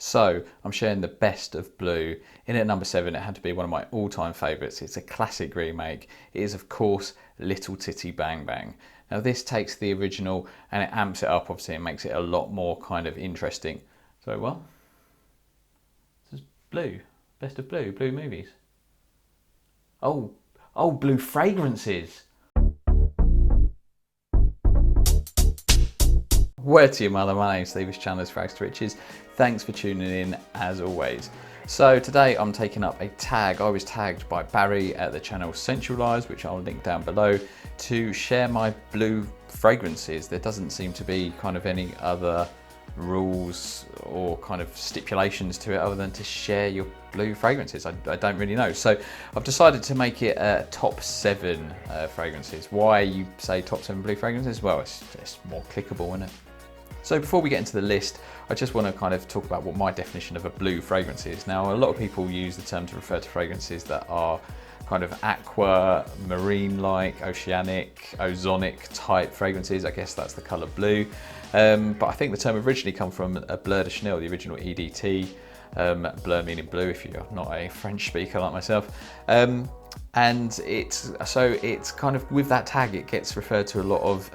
So I'm sharing the best of blue. In at number 7, it had to be one of my all-time favourites. It's a classic remake. It is, of course, Little Titty Bang Bang. Now this takes the original and it amps it up, obviously, and makes it a lot more kind of interesting. So, well, this is blue. Best of blue, blue movies. Oh, blue fragrances. Word to your mother, my name's Zenyas Womo, Frags to Riches. Thanks for tuning in as always. So today I'm taking up a tag. I was tagged by Barry at the channel Scentualise, which I'll link down below, to share my blue fragrances. There doesn't seem to be kind of any other rules or kind of stipulations to it other than to share your blue fragrances. I don't really know. So I've decided to make it top 7 fragrances. Why you say top 7 blue fragrances? Well, it's more clickable, isn't it? So before we get into the list, I just want to kind of talk about what my definition of a blue fragrance is. Now, a lot of people use the term to refer to fragrances that are kind of aqua, marine-like, oceanic, ozonic type fragrances. I guess that's the colour blue. But I think the term originally come from Bleu de Chanel, the original EDT. Bleu meaning blue if you're not a French speaker like myself. And it's kind of, with that tag, it gets referred to a lot of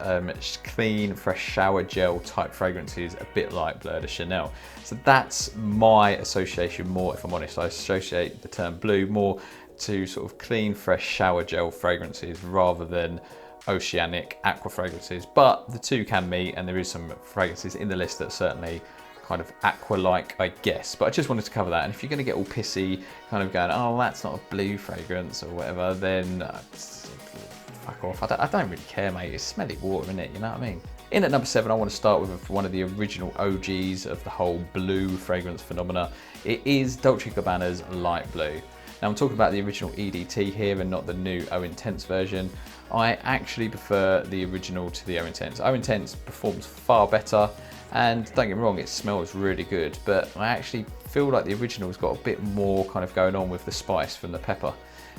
clean, fresh shower gel type fragrances, a bit like Bleu de Chanel. So that's my association more, if I'm honest. I associate the term blue more to sort of clean, fresh shower gel fragrances rather than oceanic aqua fragrances. But the two can meet, and there is some fragrances in the list that certainly kind of aqua-like, I guess. But I just wanted to cover that. And if you're going to get all pissy, kind of going, oh, that's not a blue fragrance or whatever, then fuck off. I don't really care, mate. It's smelly water, isn't it? You know what I mean? In at number 7, I want to start with one of the original OGs of the whole blue fragrance phenomena. It is Dolce & Gabbana's Light Blue. Now, I'm talking about the original EDT here and not the new O Intense version. I actually prefer the original to the O Intense. O Intense performs far better, and don't get me wrong, it smells really good, but I actually feel like the original's got a bit more kind of going on with the spice from the pepper.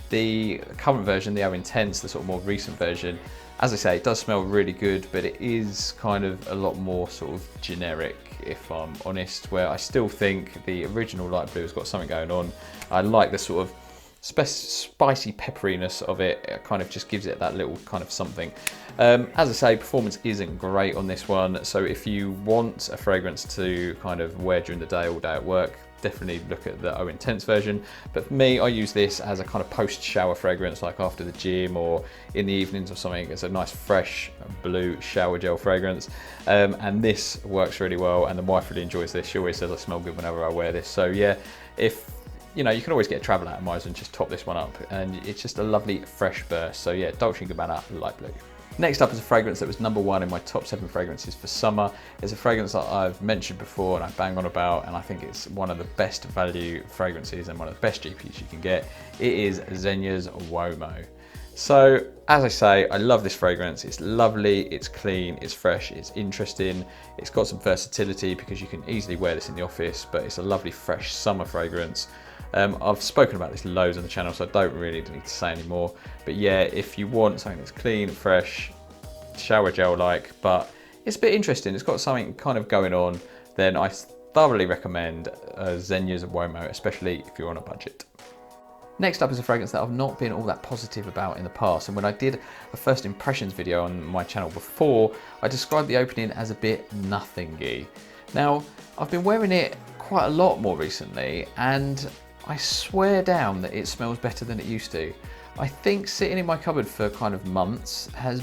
The current version, the O Intense, the sort of more recent version, as I say, it does smell really good, but it is kind of a lot more sort of generic, if I'm honest, where I still think the original Light Blue has got something going on. I like the sort of spicy pepperiness of it. It kind of just gives it that little kind of something. As I say, performance isn't great on this one, so if you want a fragrance to kind of wear during the day, all day at work, definitely look at the O Intense version. But for me, I use this as a kind of post-shower fragrance, like after the gym or in the evenings or something. It's a nice fresh blue shower gel fragrance, and this works really well, and the wife really enjoys this. She always says I smell good whenever I wear this. So yeah, if you know, you can always get a travel atomizer and just top this one up, and it's just a lovely fresh burst. So yeah, Dolce & Gabbana Light Blue. Next up is a fragrance that was number 1 in my top 7 fragrances for summer. It's a fragrance that I've mentioned before and I bang on about, and I think it's one of the best value fragrances and one of the best GPs you can get. It is Zenyas Womo. So as I say, I love this fragrance. It's lovely, it's clean, it's fresh, it's interesting. It's got some versatility because you can easily wear this in the office, but it's a lovely fresh summer fragrance. I've spoken about this loads on the channel, so I don't really need to say anymore. But yeah, if you want something that's clean, fresh, shower gel-like, but it's a bit interesting, it's got something kind of going on, then I thoroughly recommend Zenyas Womo, especially if you're on a budget. Next up is a fragrance that I've not been all that positive about in the past, and when I did a first impressions video on my channel before, I described the opening as a bit nothingy. Now, I've been wearing it quite a lot more recently, and I swear down that it smells better than it used to. I think sitting in my cupboard for kind of months has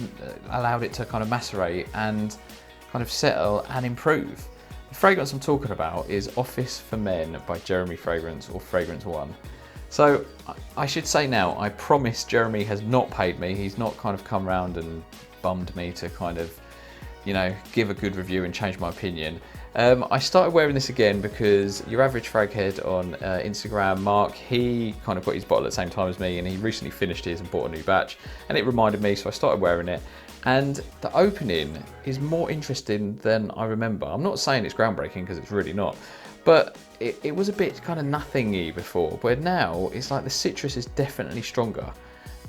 allowed it to kind of macerate and kind of settle and improve. The fragrance I'm talking about is Office for Men by Jeremy Fragrance, or Fragrance One. So I should say now, I promise Jeremy has not paid me. He's not kind of come round and bummed me to kind of, you know, give a good review and change my opinion. I started wearing this again because your average fraghead on Instagram, Mark, he kind of got his bottle at the same time as me, and he recently finished his and bought a new batch, and it reminded me, so I started wearing it. And the opening is more interesting than I remember. I'm not saying it's groundbreaking because it's really not, but it was a bit kind of nothingy before, but now it's like the citrus is definitely stronger.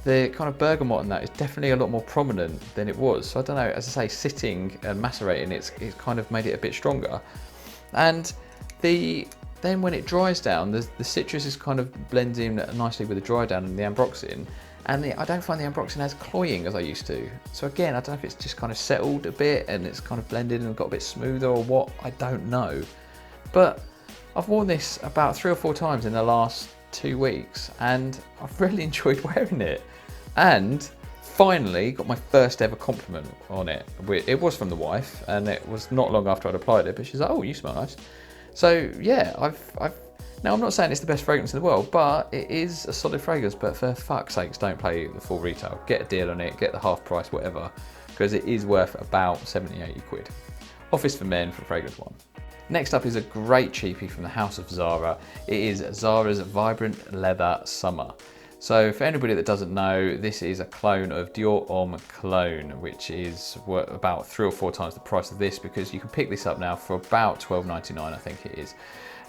The kind of bergamot in that is definitely a lot more prominent than it was. So I don't know, as I say, sitting and macerating, it's kind of made it a bit stronger. And the then when it dries down, the citrus is kind of blends in nicely with the dry down and the ambroxan. And I don't find the ambroxan as cloying as I used to. So again, I don't know if it's just kind of settled a bit and it's kind of blended and got a bit smoother or what, I don't know. But I've worn this about 3 or 4 times in the last 2 weeks and I've really enjoyed wearing it. And finally got my first ever compliment on it. It was from the wife and it was not long after I'd applied it, but she's like, oh, you smell nice. So yeah, now I'm not saying it's the best fragrance in the world, but it is a solid fragrance, but for fuck's sakes, don't pay the full retail. Get a deal on it, get the half price, whatever, because it is worth about 70, 80 quid. Office for Men for Fragrance One. Next up is a great cheapie from the house of Zara. It is Zara's Vibrant Leather Summer. So for anybody that doesn't know, this is a clone of Dior Homme Cologne, which is about 3 or 4 times the price of this, because you can pick this up now for about £12.99, I think it is.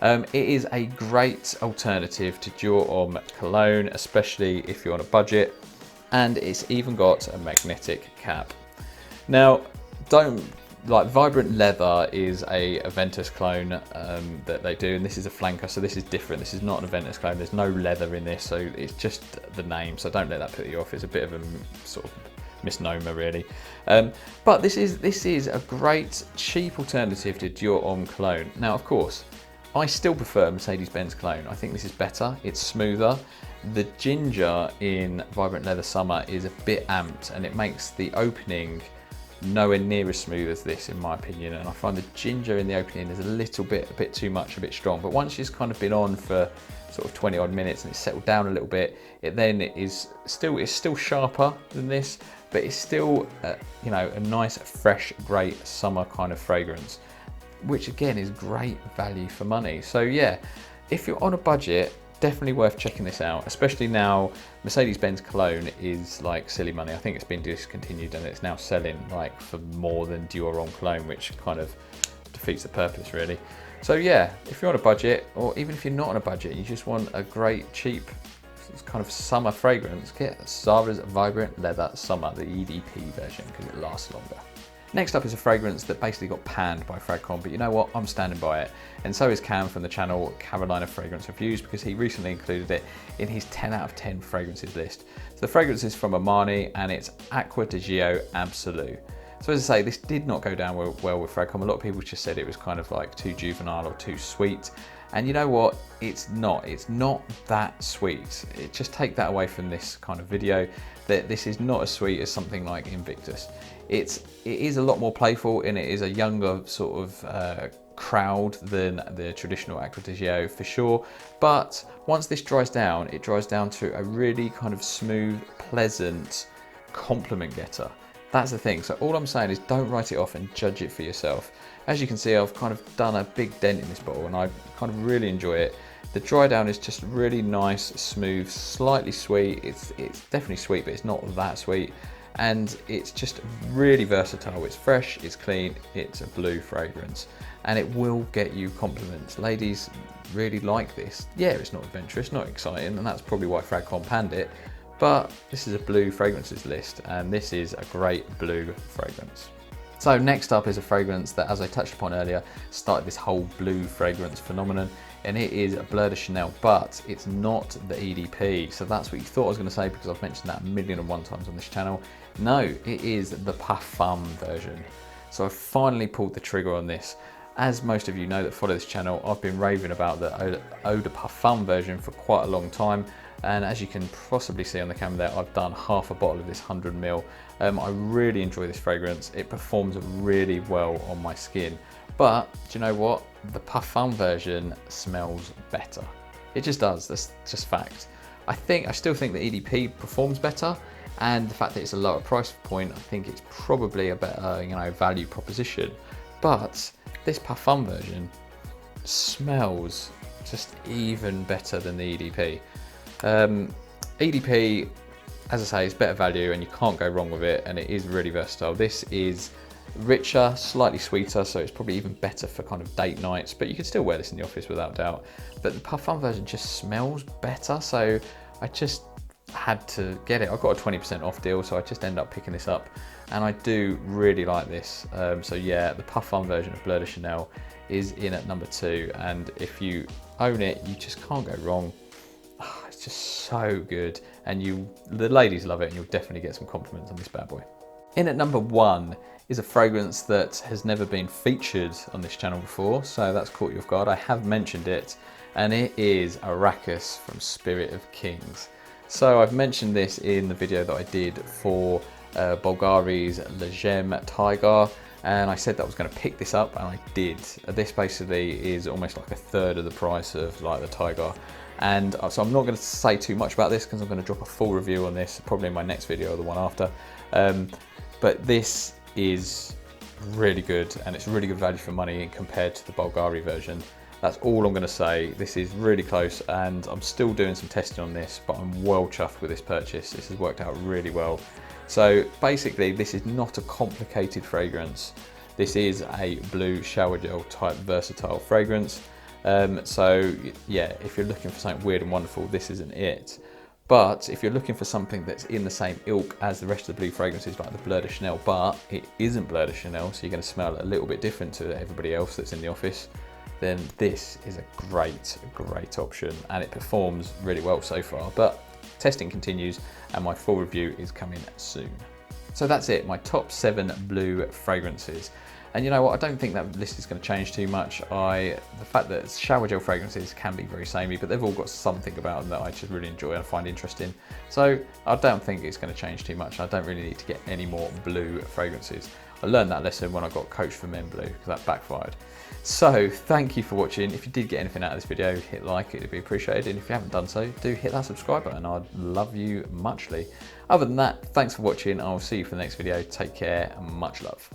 It is a great alternative to Dior Homme Cologne, especially if you're on a budget, and it's even got a magnetic cap. Now, Vibrant Leather is a Aventus clone that they do, and this is a flanker, so this is different. This is not an Aventus clone. There's no leather in this, so it's just the name. So don't let that put you off. It's a bit of a sort of misnomer, really. But this is a great cheap alternative to Dior Homme Cologne. Now, of course, I still prefer Mercedes-Benz Cologne. I think this is better. It's smoother. The ginger in Vibrant Leather Summer is a bit amped, and it makes the opening nowhere near as smooth as this, in my opinion. And I find the ginger in the opening is a bit too much, a bit strong. But once it's kind of been on for sort of 20 odd minutes and it's settled down a little bit, it's still sharper than this, but it's still a nice, fresh, great summer kind of fragrance, which again is great value for money. So yeah, if you're on a budget, definitely worth checking this out, especially now Mercedes-Benz Cologne is like silly money. I think it's been discontinued and it's now selling like for more than Dior Homme Cologne, which kind of defeats the purpose, really. So yeah, if you're on a budget, or even if you're not on a budget, you just want a great cheap kind of summer fragrance, get Zara's Vibrant Leather Summer, the EDP version, because it lasts longer. Next up is a fragrance that basically got panned by Fragcon, but you know what, I'm standing by it. And so is Cam from the channel Carolina Fragrance Reviews, because he recently included it in his 10 out of 10 fragrances list. So the fragrance is from Amani and it's Acqua di Gio Absolu. So as I say, this did not go down well with Fragcon. A lot of people just said it was kind of like too juvenile or too sweet. And you know what, it's not that sweet. Just take that away from this kind of video, that this is not as sweet as something like Invictus. It is a lot more playful, and it is a younger sort of crowd than the traditional Acqua di Gio for sure. But once this dries down, it dries down to a really kind of smooth, pleasant compliment getter. That's the thing. So all I'm saying is don't write it off and judge it for yourself. As you can see, I've kind of done a big dent in this bottle and I kind of really enjoy it. The dry down is just really nice, smooth, slightly sweet. It's definitely sweet, but it's not that sweet. And it's just really versatile. It's fresh, it's clean, it's a blue fragrance, and it will get you compliments. Ladies really like this. Yeah, it's not adventurous, not exciting, and that's probably why Fragcon panned it, but this is a blue fragrances list, and this is a great blue fragrance. So next up is a fragrance that, as I touched upon earlier, started this whole blue fragrance phenomenon, and it is a Bleu de Chanel, but it's not the EDP. So that's what you thought I was going to say, because I've mentioned that 1,000,001 times on this channel. No, it is the Parfum version. So I finally pulled the trigger on this. As most of you know that follow this channel, I've been raving about the Eau de Parfum version for quite a long time. And as you can possibly see on the camera there, I've done half a bottle of this 100ml. I really enjoy this fragrance. It performs really well on my skin. But do you know what? The Parfum version smells better. It just does, that's just fact. I still think the EDP performs better, and the fact that it's a lower price point, I think it's probably a better, value proposition. But this Parfum version smells just even better than the EDP. EDP, as I say, is better value and you can't go wrong with it, and it is really versatile. This is richer, slightly sweeter, so it's probably even better for kind of date nights, but you can still wear this in the office without doubt. But the Parfum version just smells better, so I just had to get it. I got a 20% off deal, so I just ended up picking this up, and I do really like this. So yeah, the Parfum version of Bleu de Chanel is in at number 2, and if you own it, you just can't go wrong. Oh, it's just so good, and the ladies love it, and you'll definitely get some compliments on this bad boy. In at number 1 is a fragrance that has never been featured on this channel before, so that's caught you off guard. I have mentioned it, and it is Arrakis from Spirit of Kings. So I've mentioned this in the video that I did for Bulgari's Le Gem Tiger, and I said that I was going to pick this up, and I did. This basically is almost like a third of the price of like the Tiger, and so I'm not going to say too much about this because I'm going to drop a full review on this probably in my next video or the one after. But this is really good, and it's really good value for money compared to the Bulgari version. That's all I'm going to say. This is really close, and I'm still doing some testing on this, but I'm well chuffed with this purchase. This has worked out really well. So basically, this is not a complicated fragrance. This is a blue shower gel type versatile fragrance. So yeah, if you're looking for something weird and wonderful, this isn't it. But if you're looking for something that's in the same ilk as the rest of the blue fragrances, like the Bleu de Chanel, but it isn't Bleu de Chanel, so you're going to smell a little bit different to everybody else that's in the office, then this is a great option, and it performs really well so far. But testing continues, and my full review is coming soon. So that's it, my top 7 blue fragrances. And you know what, I don't think that list is going to change too much. The fact that shower gel fragrances can be very samey, but they've all got something about them that I just really enjoy and I find interesting. So I don't think it's going to change too much. I don't really need to get any more blue fragrances. I learned that lesson when I got Coach for Men Blue, because that backfired. So thank you for watching. If you did get anything out of this video, hit like, it'd be appreciated. And if you haven't done so, do hit that subscribe button. I'd love you muchly. Other than that, thanks for watching. I'll see you for the next video. Take care and much love.